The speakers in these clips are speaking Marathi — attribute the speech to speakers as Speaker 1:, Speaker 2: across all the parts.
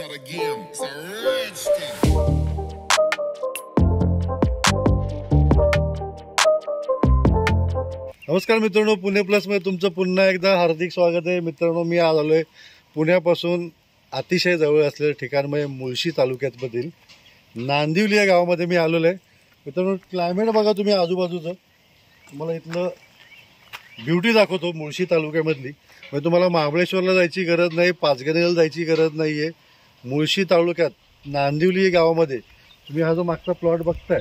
Speaker 1: of the game. It's a rich thing.
Speaker 2: नमस्कार मित्रांनो, पुणे प्लस मध्ये तुमचं पुन्हा एकदा हार्दिक स्वागत आहे. मित्रांनो, मी आज आलोय पुण्यापासून अतिशय जवळ असलेल्या ठिकाण म्हणजे मुळशी तालुक्यामधील नांदिवली या गावामध्ये मी आलेलो आहे. मित्रांनो, क्लायमेट बघा तुम्ही आजूबाजूचं. तुम्हाला इथलं ब्युटी दाखवतो मुळशी तालुक्यामधली. म्हणजे तुम्हाला महाबळेश्वरला जायची गरज नाही, पाचगणीला जायची गरज नाही आहे. मुळशी तालुक्यात नांदिवली गावामध्ये तुम्ही हा जो मागचा प्लॉट बघताय,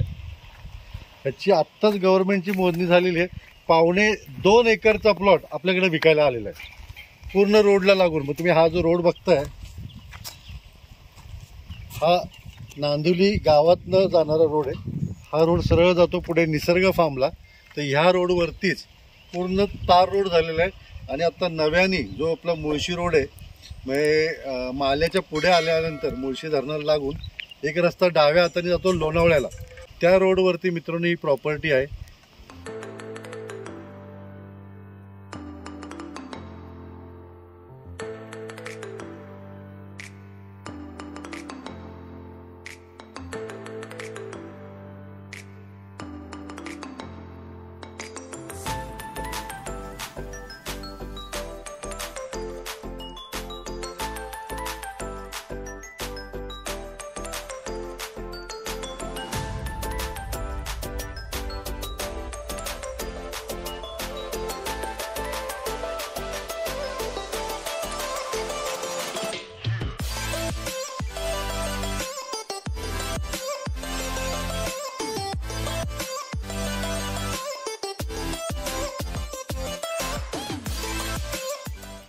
Speaker 2: ह्याची आत्ताच गव्हर्नमेंटची मोजणी झालेली आहे. 2.25 एकरचा प्लॉट आपल्याकडे विकायला आलेला आहे, पूर्ण रोडला लागून. मग तुम्ही हा जो रोड बघताय, हा नांदिवली गावातनं जाणारा रोड आहे. हा रोड सरळ जातो पुढे निसर्ग फार्मला. तर ह्या रोडवरतीच पूर्ण तार रोड झालेला आहे. आणि आता नव्याने जो आपला मुळशी रोड आहे, म्हणजे माल्याच्या पुढे आल्यानंतर मुळशी धरणाला लागून एक रस्ता डाव्या हाताने जातो लोणावळ्याला. त्या रोडवरती मित्रांनो ही प्रॉपर्टी आहे.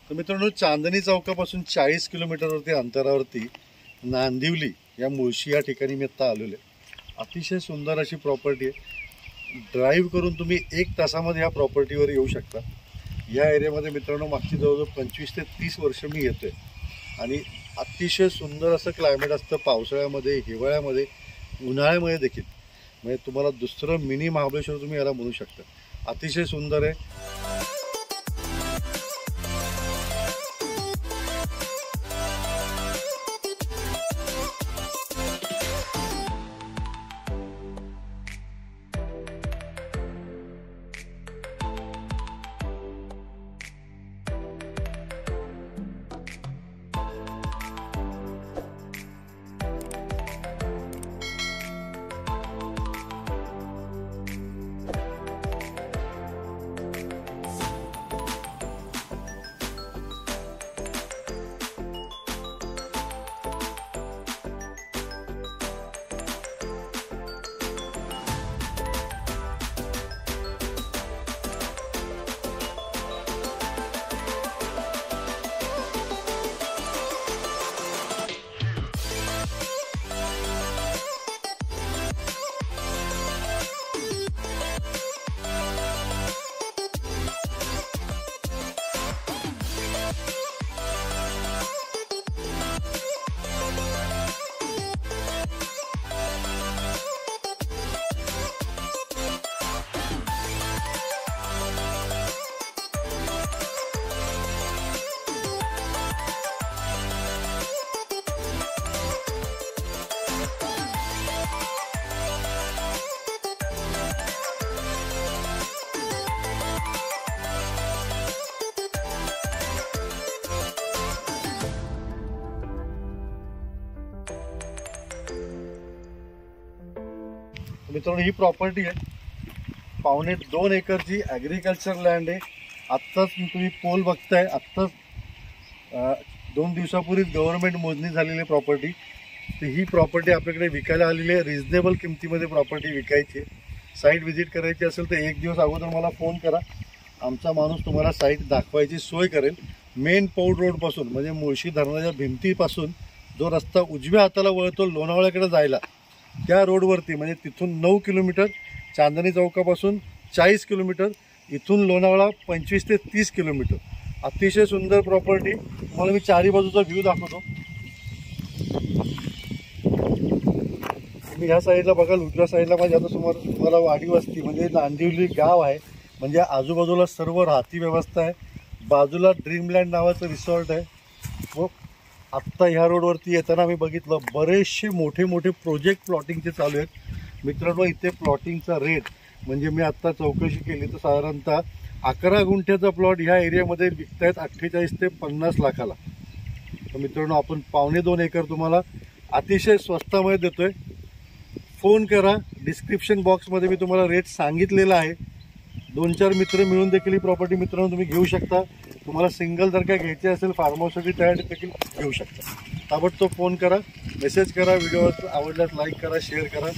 Speaker 2: तर मित्रांनो, चांदणी चौकापासून 40 किलोमीटरवरती अंतरावरती नांदिवली या मुळशी या ठिकाणी मी आता आलेलो आहे. अतिशय सुंदर अशी प्रॉपर्टी आहे. ड्राईव्ह करून तुम्ही 1 तासामध्ये ह्या प्रॉपर्टीवर येऊ शकता. या एरियामध्ये मित्रांनो मागची जवळजवळ 25 ते 30 वर्ष मी येतोय. आणि अतिशय सुंदर असं क्लायमेट असतं पावसाळ्यामध्ये, हिवाळ्यामध्ये, उन्हाळ्यामध्ये देखील. म्हणजे तुम्हाला दुसरं मिनी महाबळेश्वर तुम्ही याला म्हणू शकता. अतिशय सुंदर आहे. मित्रांनो, ही प्रॉपर्टी आहे 2.25 एकरची ॲग्रिकल्चर लँड आहे. आत्ताच तुम्ही पोल बघताय, आत्ताच 2 दिवसापूर्वीच गव्हर्नमेंट मोजणी झालेली प्रॉपर्टी. तर ही प्रॉपर्टी आपल्याकडे विकायला आलेली आहे. रिजनेबल किमतीमध्ये प्रॉपर्टी विकायची आहे. साईट व्हिजिट करायची असेल तर 1 दिवस अगोदर मला फोन करा. आमचा माणूस तुम्हाला साईट दाखवायची सोय करेल. मेन पौड रोडपासून म्हणजे मुळशी धरणाच्या भिंतीपासून जो रस्ता उजव्या हाताला वळतो लोणावळ्याकडे जायला, त्या रोडवरती म्हणजे तिथून 9 किलोमीटर, चांदणी चौकापासून 40 किलोमीटर, इथून लोणावळा 25 ते 30 किलोमीटर. अतिशय सुंदर प्रॉपर्टी. तुम्हाला मी चारी बाजूचा व्ह्यू दाखवतो. तुम्ही ह्या साईडला बघाल, उजव्या साईडला माझ्या आता समोर तुम्हाला वाडी वस्ती म्हणजे नांदिवली गाव आहे. म्हणजे आजूबाजूला सर्व राहती व्यवस्था आहे. बाजूला ड्रीमलँड नावाचं रिसॉर्ट आहे व आत्ता ह्या रोडवरती येताना आम्ही बघितलं बरेचसे मोठे मोठे प्रोजेक्ट प्लॉटिंगचे चालू आहेत मित्रांनो. इथे प्लॉटिंगचा रेट म्हणजे मी आत्ता चौकशी केली तर साधारणतः 11 गुंठ्याचा प्लॉट ह्या एरियामध्ये विकतायत 48 ते 50 लाखाला. तर मित्रांनो आपण 2.25 एकर तुम्हाला अतिशय स्वस्तामध्ये देतोय. फोन करा, डिस्क्रिप्शन बॉक्समध्ये मी तुम्हाला रेट सांगितलेला आहे. 2-4 मित्र मिळून देखील ही प्रॉपर्टी मित्रांनो तुम्ही घेऊ शकता. तुम्हाला सिंगल जर काय घ्यायची असेल फार्म हाऊससाठी तयार देखील घेऊ शकता. ताबडतोब फोन करा, मेसेज करा, व्हिडिओ आवडल्यास लाईक करा, शेअर करा.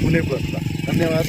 Speaker 2: पुणे प्रस्ताव. धन्यवाद.